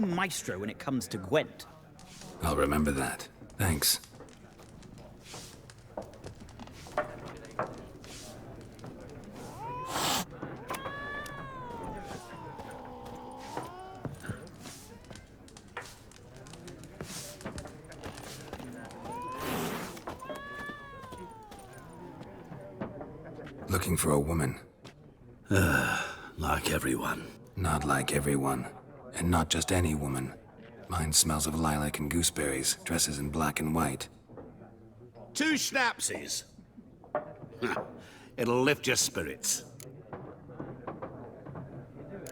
maestro when it comes to Gwent. I'll remember that. Thanks. Looking for a woman. Like everyone. Not like everyone. And not just any woman. Mine smells of lilac and gooseberries, dresses in black and white. 2 schnapsies. It'll lift your spirits.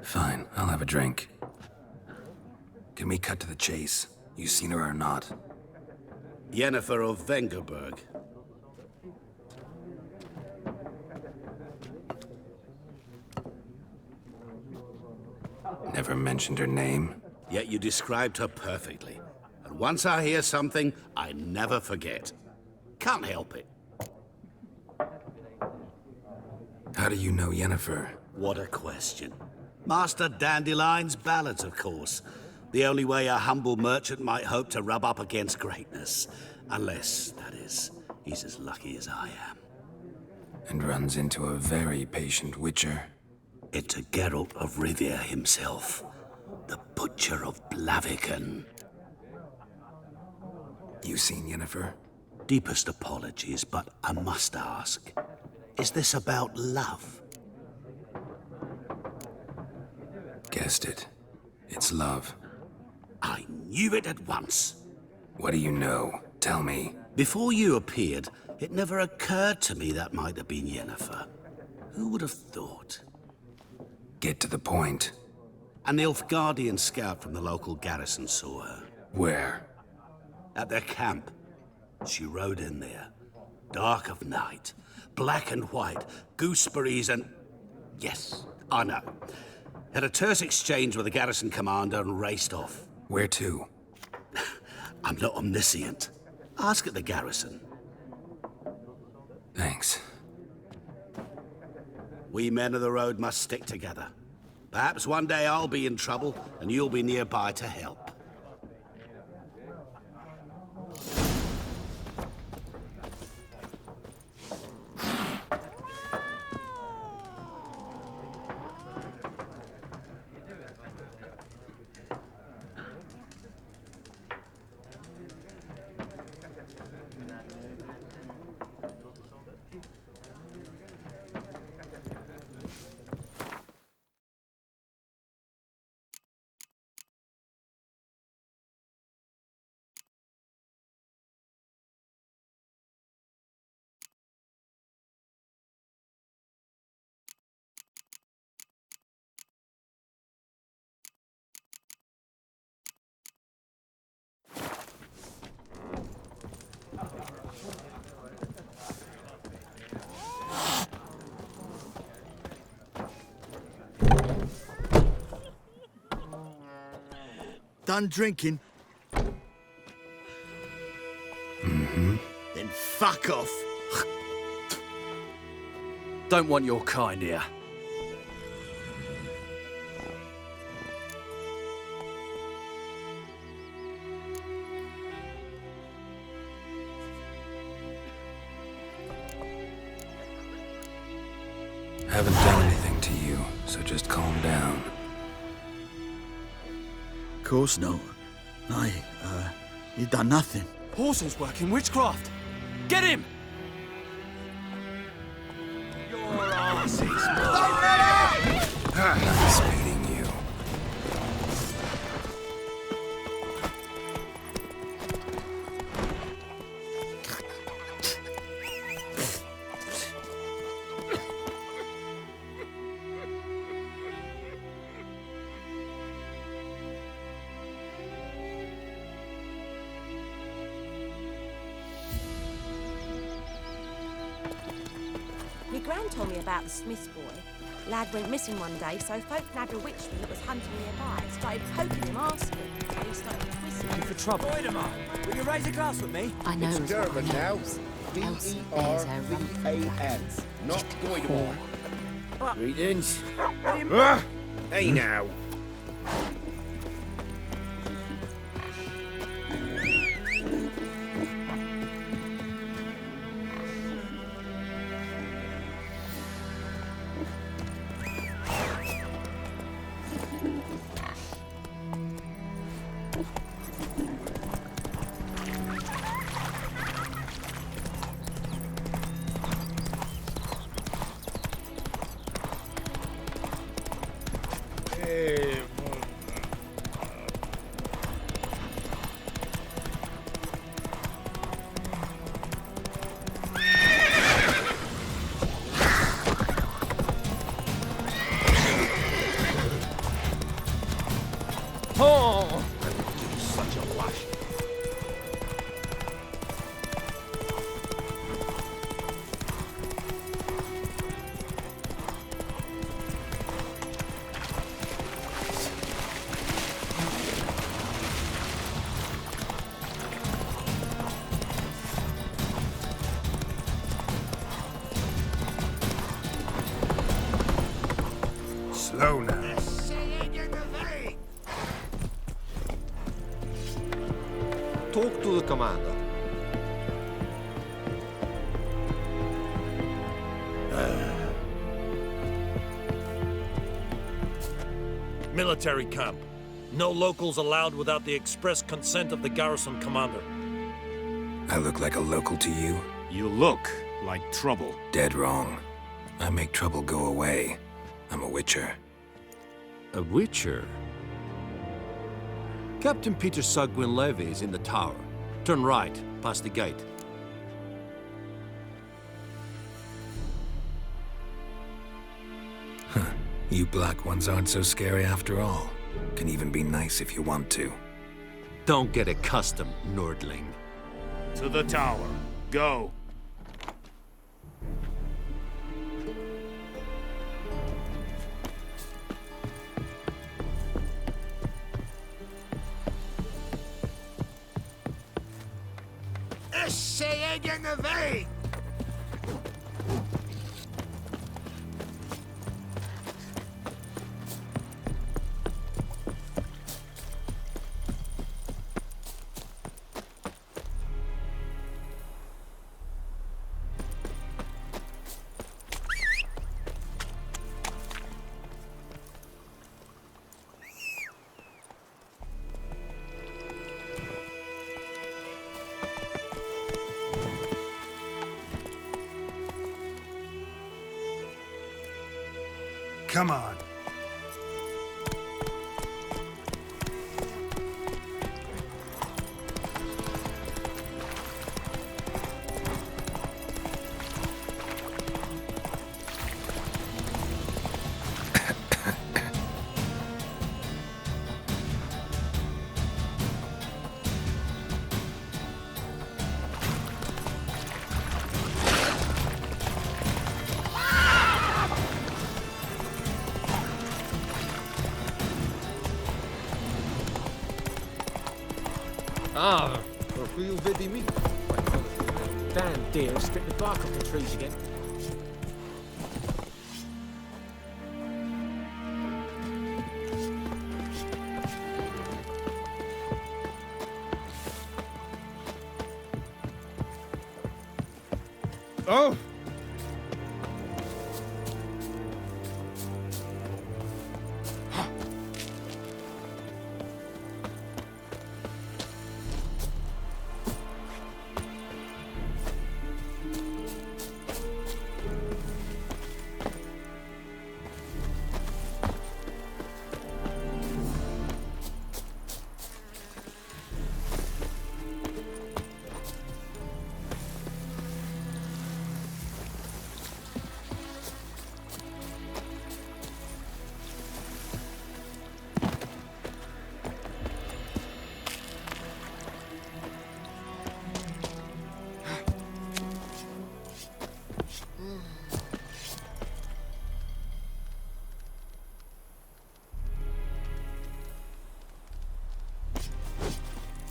Fine, I'll have a drink. Can we cut to the chase? You seen her or not? Yennefer of Vengerberg. Never mentioned her name. Yet you described her perfectly. And once I hear something, I never forget. Can't help it. How do you know Yennefer? What a question. Master Dandelion's ballads, of course. The only way a humble merchant might hope to rub up against greatness. Unless, that is, he's as lucky as I am. And runs into a very patient witcher. It's a Geralt of Rivia himself. The Butcher of Blaviken. You seen Yennefer? Deepest apologies, but I must ask. Is this about love? Guessed it. It's love. I knew it at once. What do you know? Tell me. Before you appeared, it never occurred to me that might have been Yennefer. Who would have thought? Get to the point. A Nilfgaardian scout from the local garrison saw her. Where? At their camp. She rode in there. Dark of night. Black and white. Gooseberries and... Yes, I know. Had a terse exchange with the garrison commander and raced off. Where to? I'm not omniscient. Ask at the garrison. Thanks. We men of the road must stick together. Perhaps one day I'll be in trouble, and you'll be nearby to help. Done drinking? Mm-hmm. Then fuck off. Don't want your kind here. Haven't done anything to you, so just calm down. Of course not. You done nothing. Paulson's working witchcraft. Get him! Your ass is Nice meeting you. My gran told me about the Smith's boy. Lad went missing one day, so folk nabbed a witchman that was hunting nearby. Started poking him, asking. And he started twisting him. for trouble. Boydemar, will you raise a glass with me? I know It's what German I now. know. Elsie bears her B-E-R-V-A-N. Not Boydemar. Greetings. Hey now. talk to the commander. Military camp. No locals allowed without the express consent of the garrison commander. I look like a local to you? You look like trouble. Dead wrong. I make trouble go away. I'm a witcher. A witcher? Captain Peter Sugwin Levy is in the tower. Turn right, past the gate. You black ones aren't so scary after all. Can even be nice if you want to. Don't get accustomed, Nordling. To the tower. Go. Come on. Ah, who you vedi me? Damn deer stripped the bark off the trees again. Oh!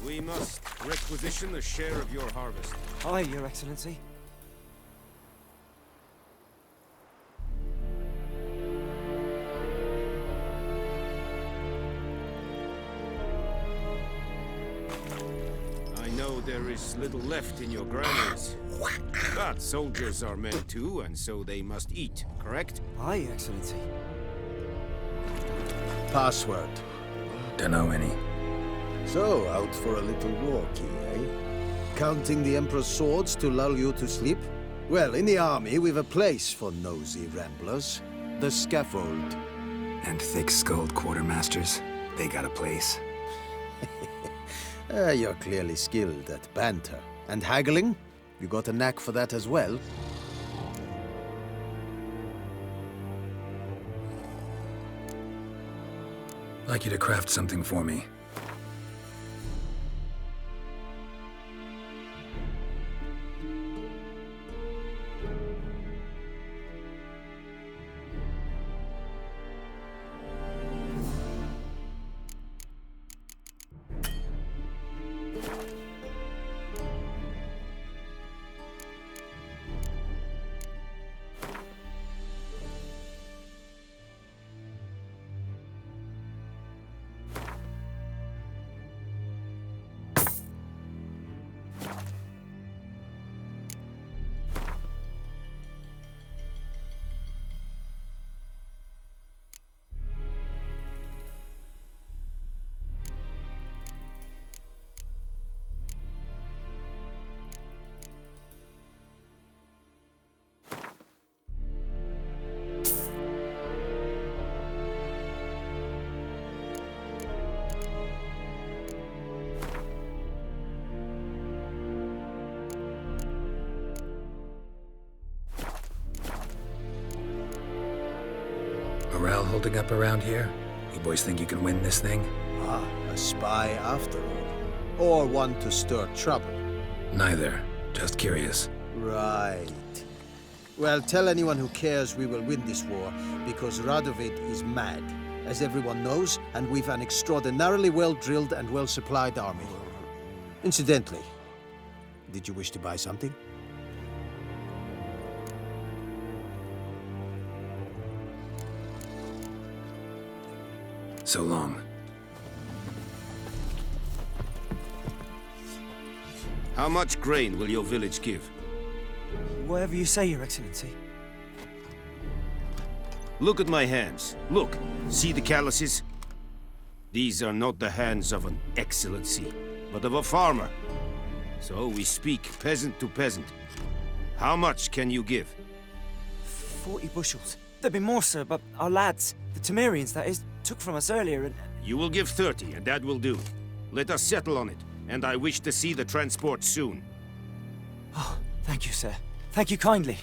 We must requisition a share of your harvest. Aye, Your Excellency. I know there is little left in your granaries. But soldiers are men too, and so they must eat, correct? Aye, Your Excellency. Password. Dunno any. So, out for a little walkie, eh? Counting the Emperor's swords to lull you to sleep? Well, in the army, we've a place for nosy ramblers. The scaffold. And thick-skulled quartermasters, they got a place. You're clearly skilled at banter. And haggling? You got a knack for that as well? Like you to craft something for me. holding up around here? You boys think you can win this thing? Ah, a spy after all. Or one to stir trouble. Neither. Just curious. Right. Well, tell anyone who cares we will win this war, because Radovid is mad, as everyone knows, and we've an extraordinarily well-drilled and well-supplied army. Incidentally, did you wish to buy something? So long. How much grain will your village give? Whatever you say, Your Excellency. Look at my hands. Look. See the calluses? These are not the hands of an excellency, but of a farmer. So we speak peasant to peasant. How much can you give? 40 bushels. There'd be more, sir, but our lads, the Temerians, that is, took from us earlier and... You will give 30, and that will do. Let us settle on it, and I wish to see the transport soon. Oh, thank you, sir. Thank you kindly.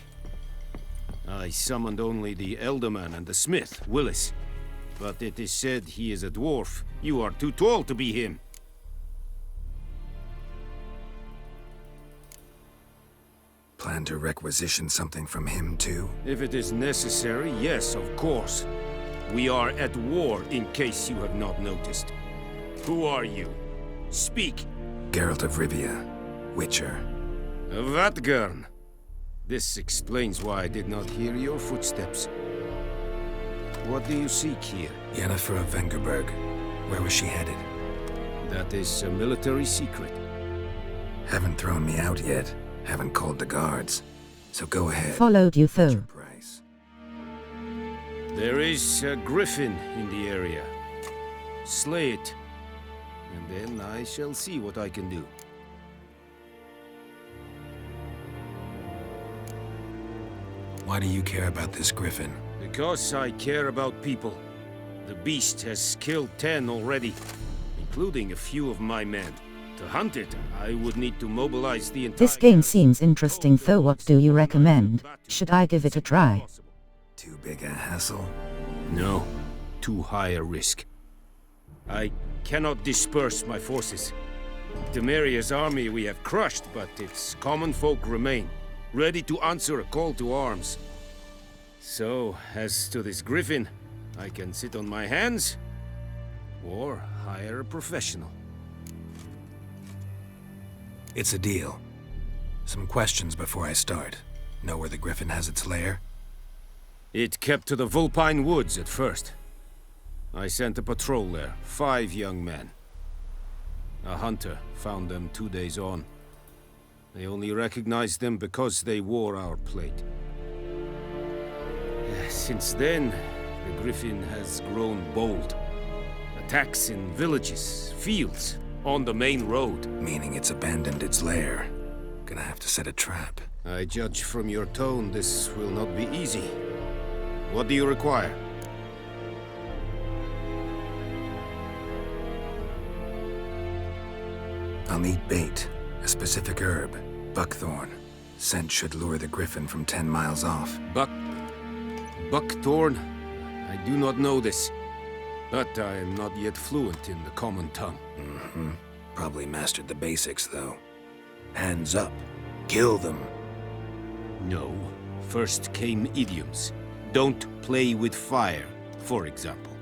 I summoned only the Elderman and the smith, Willis. But it is said he is a dwarf. You are too tall to be him. Plan to requisition something from him, too? If it is necessary, yes, of course. We are at war, in case you have not noticed. Who are you? Speak. Geralt of Rivia, Witcher. Vatgern. This explains why I did not hear your footsteps. What do you seek here? Yennefer of Vengerberg. Where was she headed? That is a military secret. Haven't thrown me out yet. Haven't called the guards. So go ahead. Followed you through. There is a griffin in the area. Slay it. And then I shall see what I can do. Why do you care about this griffin? Because I care about people. The beast has killed 10 already, including a few of my men. To hunt it, I would need to mobilize the entire... This game seems interesting, though. What do you recommend? Should I give it a try? Too big a hassle? No. Too high a risk. I cannot disperse my forces. Temeria's army we have crushed, but its common folk remain, ready to answer a call to arms. So, as to this griffin, I can sit on my hands, or hire a professional. It's a deal. Some questions before I start. Know where the griffin has its lair? It kept to the Vulpine Woods at first. I sent a patrol there, 5 young men. A hunter found them 2 days on. They only recognized them because they wore our plate. Since then, the griffin has grown bold. Attacks in villages, fields, on the main road. Meaning it's abandoned its lair. Gonna have to set a trap. I judge from your tone this will not be easy. What do you require? I'll need bait. A specific herb. Buckthorn. Scent should lure the griffin from 10 miles off. Buckthorn? I do not know this. But I am not yet fluent in the common tongue. Mm-hmm. Probably mastered the basics, though. Hands up. Kill them. No. First came idioms. Don't play with fire, for example.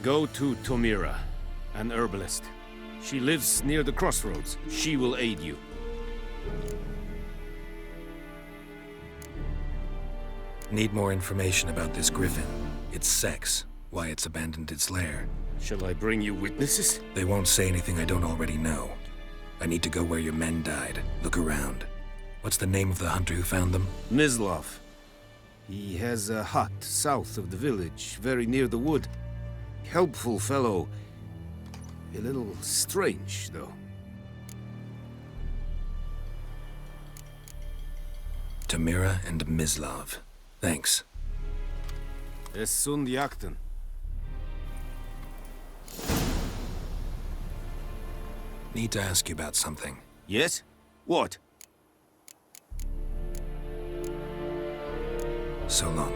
Go to Tomira, an herbalist. She lives near the crossroads. She will aid you. Need more information about this griffin. Its sex. Why it's abandoned its lair. Shall I bring you witnesses? They won't say anything I don't already know. I need to go where your men died. Look around. What's the name of the hunter who found them? Mislav. He has a hut south of the village, very near the wood. Helpful fellow. A little strange, though. Tomira and Mislav. Thanks. Es sunt jakten. Need to ask you about something. Yes? What? So long.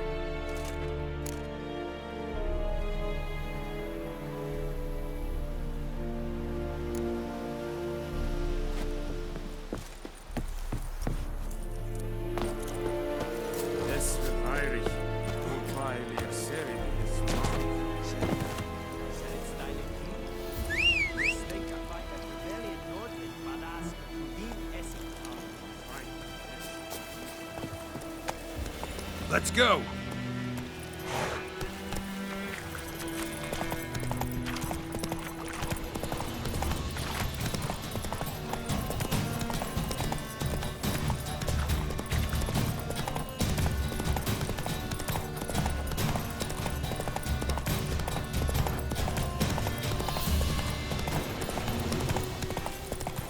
Let's go!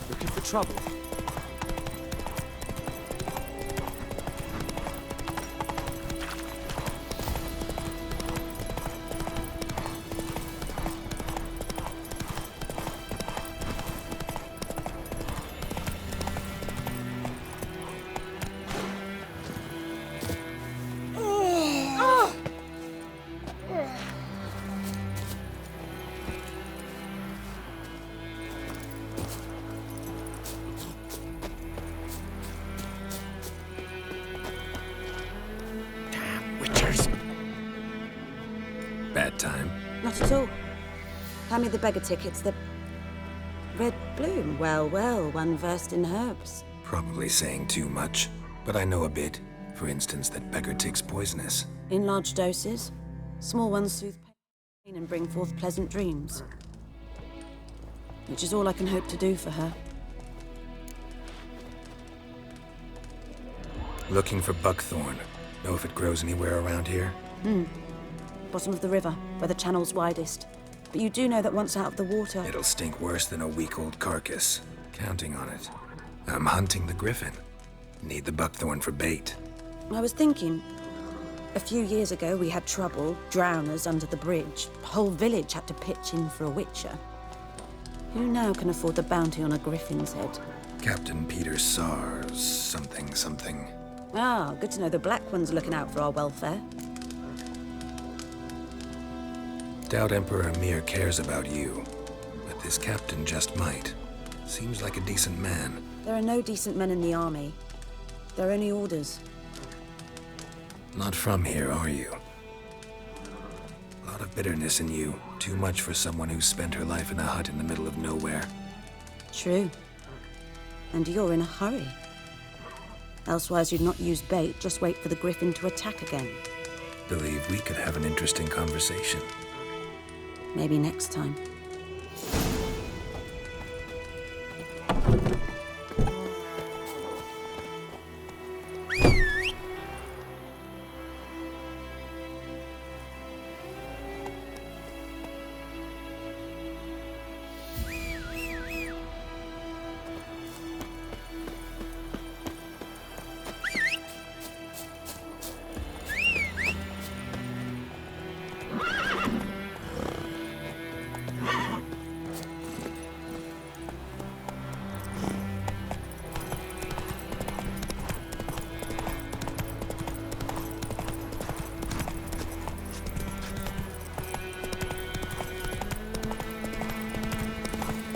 Looking for trouble? Bad time? Not at all. Hand me the beggar tickets, the red bloom. Well, well, one versed in herbs. Probably saying too much, but I know a bit. For instance, that beggar tick's poisonous. In large doses. Small ones soothe pain and bring forth pleasant dreams. Which is all I can hope to do for her. Looking for buckthorn. Know if it grows anywhere around here? Bottom of the river, where the channel's widest. But you do know that once out of the water... It'll stink worse than a week-old carcass. Counting on it. I'm hunting the griffin. Need the buckthorn for bait. I was thinking... A few years ago, we had trouble, drowners under the bridge. The whole village had to pitch in for a witcher. Who now can afford the bounty on a griffin's head? Captain Peter Sars, something. Ah, good to know the Black One's looking out for our welfare. Doubt Emperor Emir cares about you, but this captain just might. Seems like a decent man. There are no decent men in the army. There are only orders. Not from here, are you? A lot of bitterness in you. Too much for someone who spent her life in a hut in the middle of nowhere. True. And you're in a hurry. Elsewise you'd not use bait, just wait for the griffin to attack again. Believe we could have an interesting conversation. Maybe next time.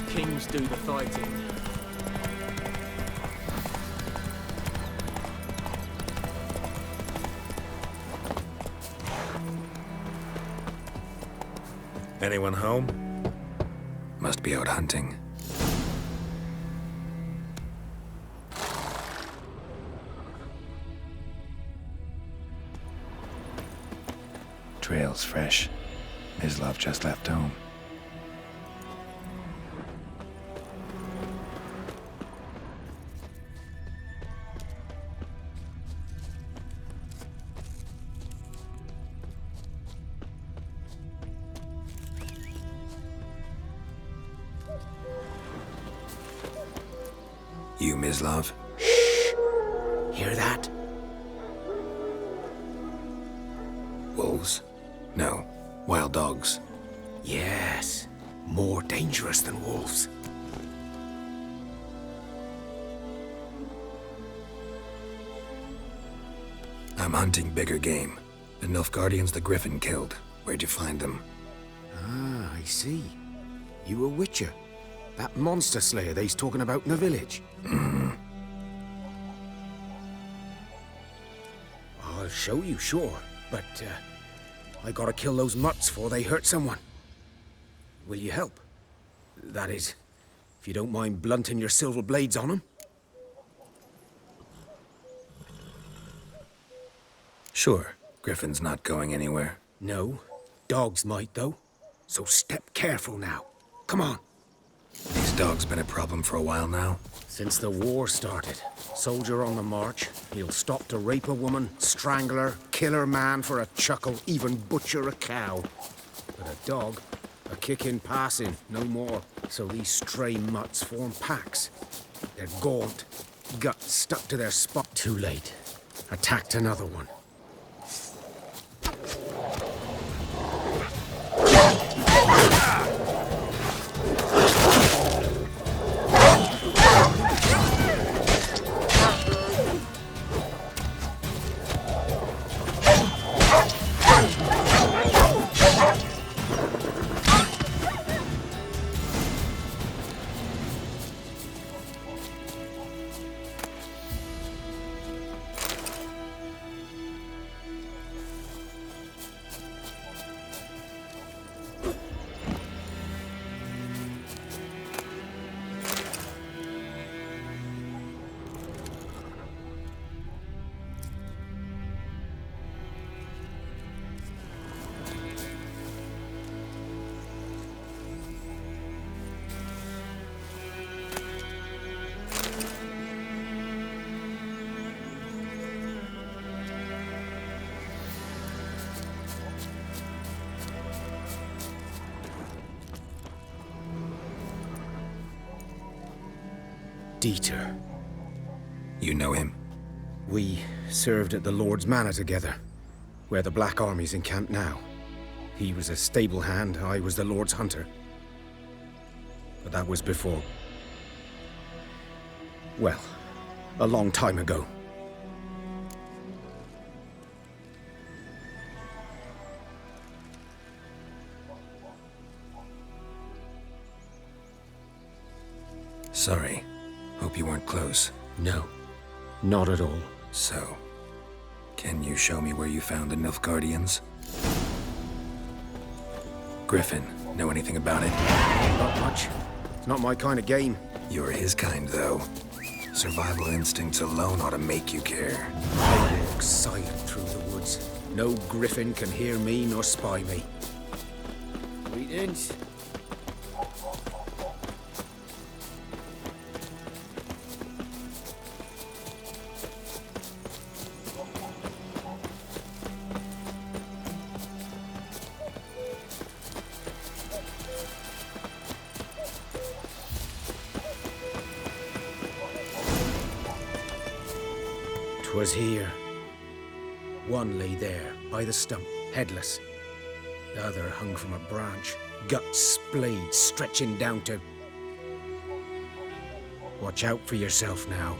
Kings do the fighting. Anyone home? Must be out hunting. Trail's fresh. Mislav just left home. You, Mislav? Shh! Hear that? Wolves? No. Wild dogs. Yes. More dangerous than wolves. I'm hunting bigger game. The Nilfgaardians the Griffin killed. Where'd you find them? Ah, I see. You a witcher. That monster slayer they's talking about in the village. I'll show you, sure. But, I gotta kill those mutts before they hurt someone. Will you help? That is, if you don't mind blunting your silver blades on them. Sure, Griffin's not going anywhere. No. Dogs might, though. So step careful now. Come on. These dogs been a problem for a while now? Since the war started. Soldier on the march. He'll stop to rape a woman, strangle her, kill her man for a chuckle, even butcher a cow. But a dog, a kick in passing, no more. So these stray mutts form packs. They're gaunt, guts stuck to their spot. Too late. Attacked another one. Dieter. You know him? We served at the Lord's Manor together, where the Black Army's encamped now. He was a stable hand, I was the Lord's hunter. But that was before... well, a long time ago. Sorry. Hope you weren't close. No, not at all. So, can you show me where you found the Nilfgaardians? Griffin, know anything about it? Not much. It's not my kind of game. You're his kind, though. Survival instincts alone ought to make you care. I walk silent through the woods. No Griffin can hear me nor spy me. Greetings. 'Twas here. One lay there, by the stump, headless. The other hung from a branch, guts splayed, stretching down to... Watch out for yourself now.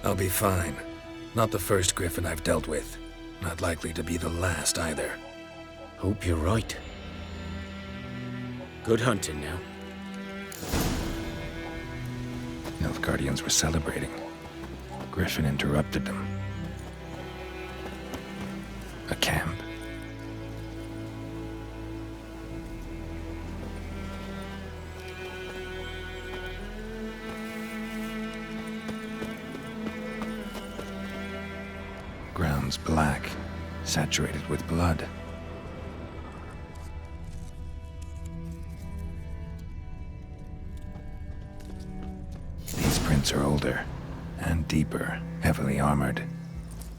I'll be fine. Not the first Griffin I've dealt with. Not likely to be the last either. Hope you're right. Good hunting now. Nilfgaardians were celebrating. Griffin interrupted them. A camp. Ground's black, saturated with blood. These prints are older and deeper, heavily armored.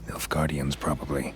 Nilfgaardians, probably.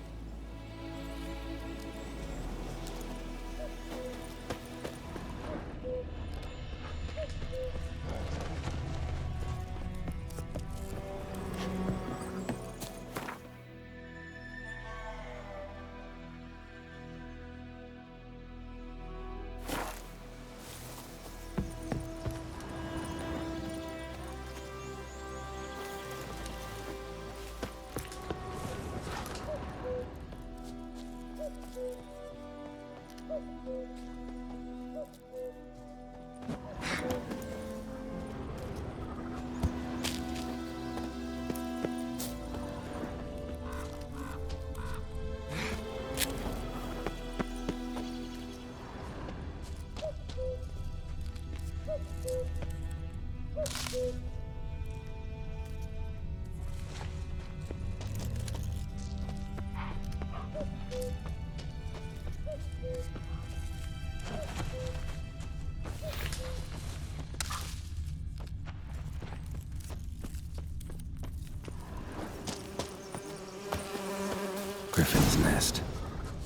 Griffin's nest.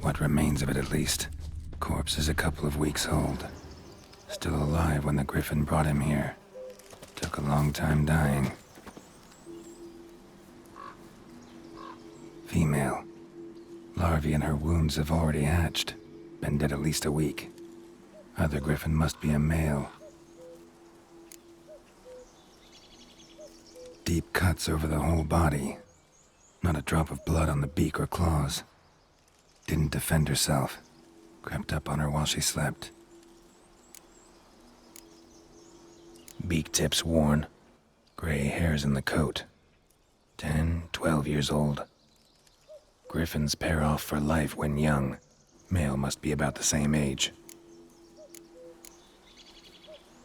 What remains of it, at least. Corpse is a couple of weeks old. Still alive when the Griffin brought him here. Took a long time dying. Female. Larvae in her wounds have already hatched. Been dead at least a week. Other Griffin must be a male. Deep cuts over the whole body. Not a drop of blood on the beak or claws. Didn't defend herself. Crept up on her while she slept. Beak tips worn. Gray hairs in the coat. 10, 12 years old. Griffins pair off for life when young. Male must be about the same age.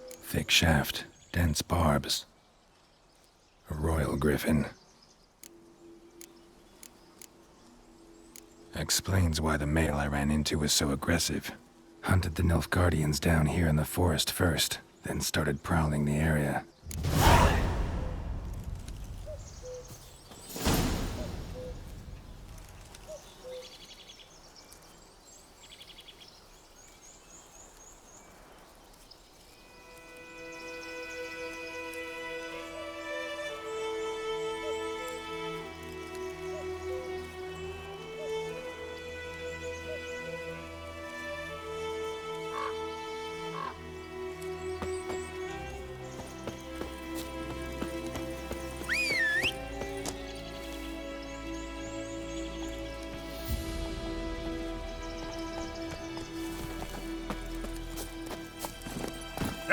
Thick shaft, dense barbs. A royal griffin. Explains why the male I ran into was so aggressive. Hunted the Nilfgaardians down here in the forest first, then started prowling the area.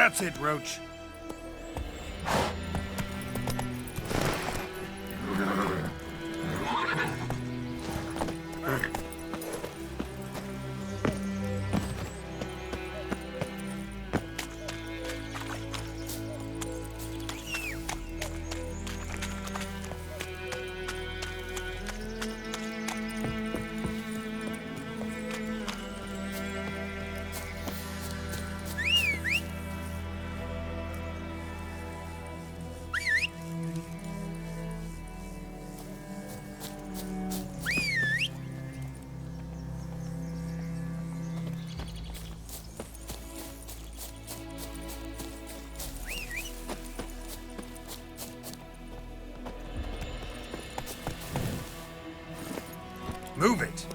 That's it, Roach. Move it!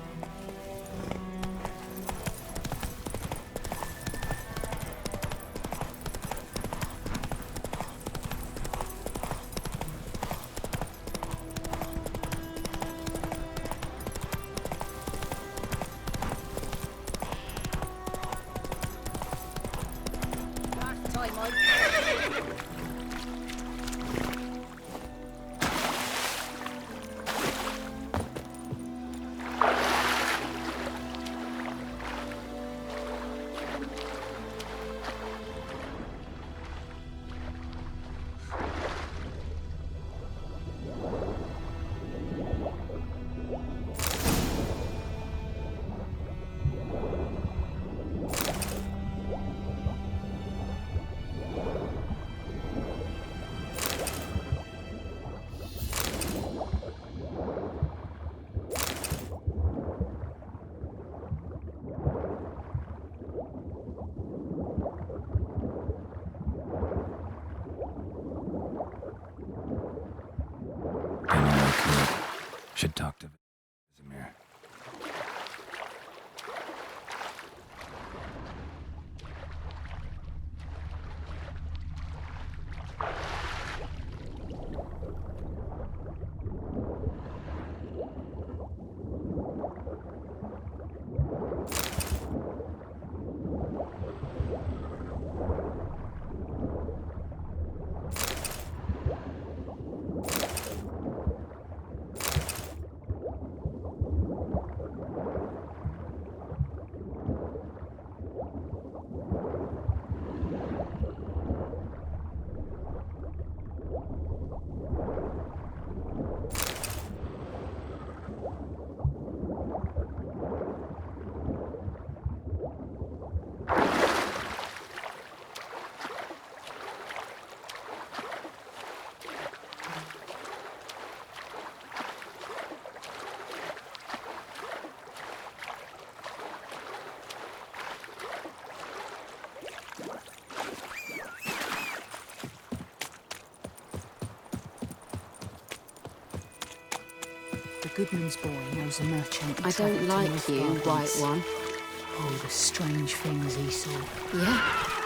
Should talk to Zamir. Goodman's boy knows the merchant. I don't like you, White One. Oh, the strange things he saw. Yeah?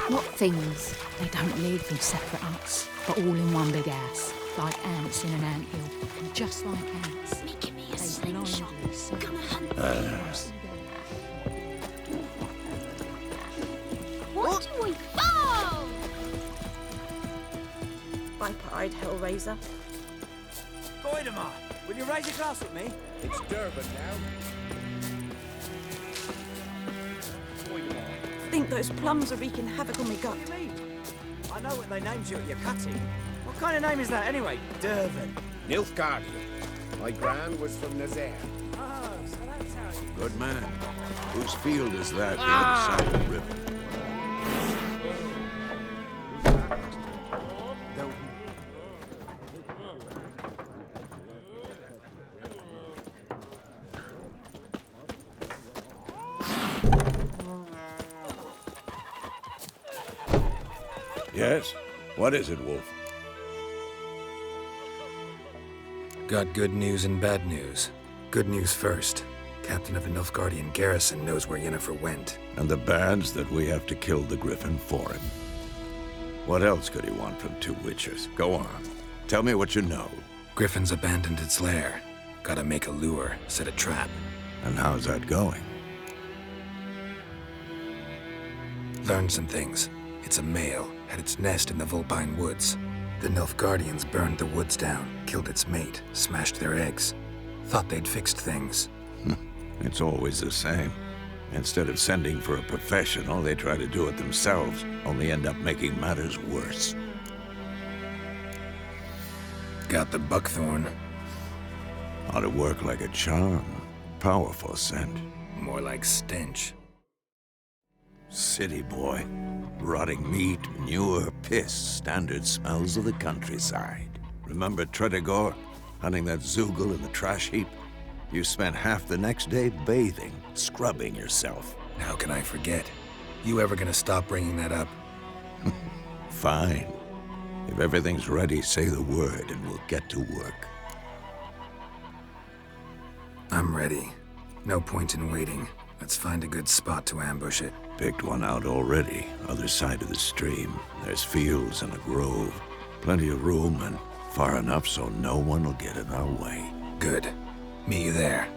What things? They don't live in separate huts, but all in one big house, like ants in an anthill. And just like ants, Give me a they slingshot. blindly see. Gonna hunt thieves. What do we found? Viper-eyed Hellraiser. Goidemar, will you raise a glass with me? It's Durban now. I think those plums are wreaking havoc on my gut. What do you mean? I know what they named you at your cutting. What kind of name is that anyway? Durban. Nilfgaardian. My gran was from Nazaire. Oh, so that's how you... Good man. Whose field is that the other side of the river? Yes? What is it, Wolf? Got good news and bad news. Good news first. Captain of the Nilfgaardian garrison knows where Yennefer went. And the bad's that we have to kill the Griffin for him. What else could he want from two Witchers? Go on. Tell me what you know. Griffin's abandoned its lair. Gotta make a lure, set a trap. And how's that going? Learned some things. It's a male, had its nest in the Vulpine Woods. The Nilfgaardians burned the woods down, killed its mate, smashed their eggs. Thought they'd fixed things. It's always the same. Instead of sending for a professional, they try to do it themselves, only end up making matters worse. Got the buckthorn. Ought to work like a charm. Powerful scent. More like stench. City boy. Rotting meat, manure, piss, standard smells of the countryside. Remember Tretogor? Hunting that Zoogle in the trash heap? You spent half the next day bathing, scrubbing yourself. How can I forget? You ever gonna stop bringing that up? Fine. If everything's ready, say the word and we'll get to work. I'm ready. No point in waiting. Let's find a good spot to ambush it. Picked one out already, other side of the stream. There's fields and a grove. Plenty of room and far enough so no one will get in our way. Good. Meet you there.